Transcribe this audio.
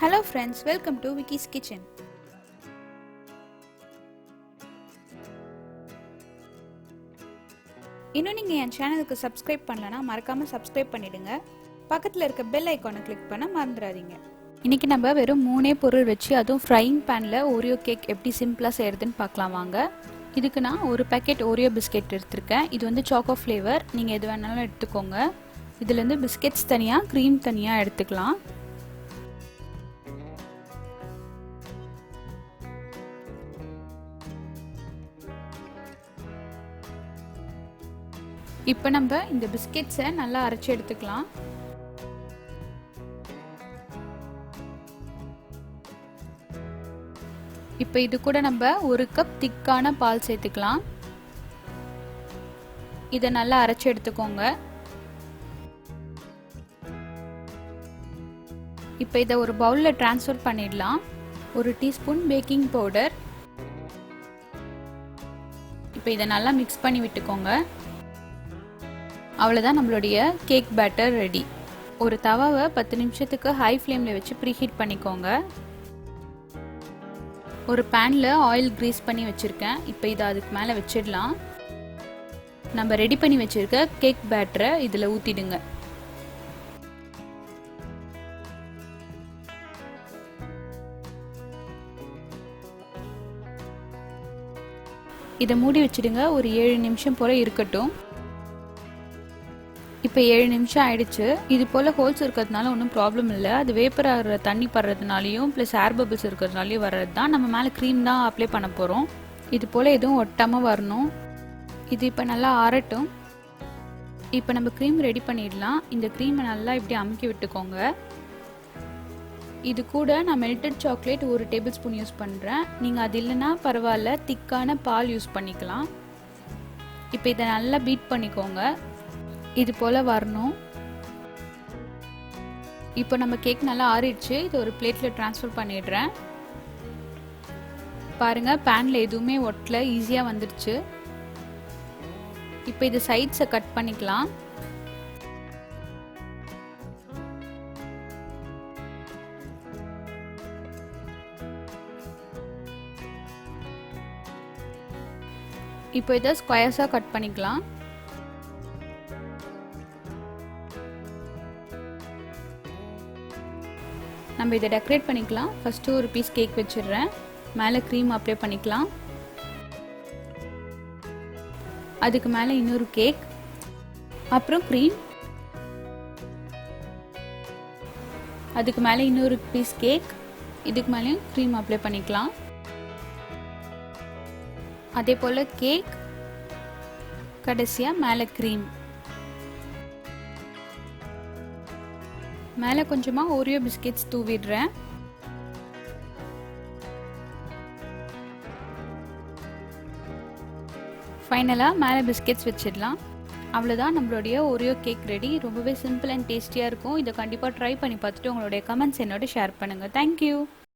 Hello friends, welcome to Vicky's Kitchen. இன்னும் நீங்க என் சேனலுக்கு சப்ஸ்கிரைப் பண்ணலனா மறக்காம சப்ஸ்கிரைப் பண்ணிடுங்க. பக்கத்துல இருக்க பெல் ஐகானை கிளிக் பண்ண மறந்துடாதீங்க. இன்னைக்கு நம்ம வெறும் 3 பொருள் வச்சு அதுவும் ஃப்ரையிங் பேன்ல ஓரியோ கேக் எப்படி சிம்பிளா செய்யறதுன்னு பார்க்கலாம் வாங்க. இதுக்கு நான் ஒரு பாக்கெட் ஓரியோ பிஸ்கட் எடுத்துர்க்கேன். இது வந்து சாக்கோ ஃப்ளேவர். நீங்க எது வேணாலும் எடுத்துக்கோங்க. இதுல இருந்து பிஸ்கட்ஸ் தனியா, க்ரீம் தனியா எடுத்துக்கலாம். இப்போ நம்ம இந்த பிஸ்கட்ஸை நல்லா அரைச்சு எடுத்துக்கலாம். இப்போ இது கூட நம்ம 1 கப் திக்கான பால் சேர்த்துக்கலாம். இதை நல்லா அரைச்சு எடுத்துக்கோங்க. இப்போ இதை ஒரு பவுல்ல ட்ரான்ஸ்ஃபர் பண்ணிடலாம். 1 டீஸ்பூன் பேக்கிங் பவுடர். இப்போ இதை நல்லா மிக்ஸ் பண்ணி விட்டுக்கோங்க. அவ்வளோதான், நம்மளுடைய கேக் பேட்டர் ரெடி. ஒரு தவாவை 10 நிமிஷத்துக்கு ஹை ஃப்ளேமில் வச்சு ப்ரீஹீட் பண்ணிக்கோங்க. ஒரு பேனில் ஆயில் க்ரீஸ் பண்ணி வச்சுருக்கேன். இப்போ இதை அதுக்கு மேலே வச்சிடலாம். நம்ம ரெடி பண்ணி வச்சுருக்க கேக் பேட்டரை இதில் ஊற்றிடுங்க. இதை மூடி வச்சிடுங்க. ஒரு 7 நிமிஷம் போல் இருக்கட்டும். இப்போ 7 நிமிஷம் ஆயிடுச்சு. இது போல் ஹோல்ஸ் இருக்கிறதுனால ஒன்றும் ப்ராப்ளம் இல்லை. அது வேப்பர் ஆகிற தண்ணி படுறதுனாலையும் ப்ளஸ் ஏர் பபிள்ஸ் இருக்கிறதுனாலையும் வர்றது தான். நம்ம மேலே க்ரீம் தான் அப்ளை பண்ண போகிறோம். இது போல் எதுவும் ஒட்டாமல் வரணும். இது இப்போ நல்லா ஆறட்டும். இப்போ நம்ம க்ரீம் ரெடி பண்ணிடலாம். இந்த க்ரீமை நல்லா இப்படி அமுக்கி விட்டுக்கோங்க. இது கூட நான் melted chocolate 1 table spoon use பண்ணுறேன். நீங்கள் அது இல்லைன்னா பரவாயில்ல, திக்கான பால் யூஸ் பண்ணிக்கலாம். இப்போ இதை நல்லா பீட் பண்ணிக்கோங்க. இது போல் வரணும். இப்போ நம்ம கேக் நல்லா ஆறிடுச்சு. இது ஒரு பிளேட்டில் ட்ரான்ஸ்ஃபர் பண்ணிடுறேன். பாருங்கள், பேனில் எதுவுமே ஒட்டல, ஈஸியாக வந்துடுச்சு. இப்போ இது சைட்ஸை கட் பண்ணிக்கலாம். இப்போ இதை ஸ்கொயர்ஸாக கட் பண்ணிக்கலாம். நம்ம இதை டெக்கரேட் பண்ணிக்கலாம். ஃபஸ்ட்டு ஒரு பீஸ் கேக் வச்சிடுறேன். மேலே க்ரீம் அப்ளை பண்ணிக்கலாம். அதுக்கு மேலே இன்னொரு கேக், அப்புறம் க்ரீம், அதுக்கு மேலே இன்னொரு பீஸ் கேக், இதுக்கு மேலேயும் க்ரீம் அப்ளை பண்ணிக்கலாம். அதே போல் கேக், கடைசியாக மேலே க்ரீம். மேலே கொஞ்சமாக ஓரியோ பிஸ்கெட்ஸ் தூவிடுறேன். ஃபைனலாக மேலே பிஸ்கெட்ஸ் வச்சிடலாம். அவ்வளோதான், நம்மளுடைய ஓரியோ கேக் ரெடி. ரொம்பவே சிம்பிள் அண்ட் டேஸ்டியாக இருக்கும். இதை கண்டிப்பாக ட்ரை பண்ணி பார்த்துட்டு உங்களுடைய கமெண்ட்ஸ் என்னோட ஷேர் பண்ணுங்கள். தேங்க்யூ.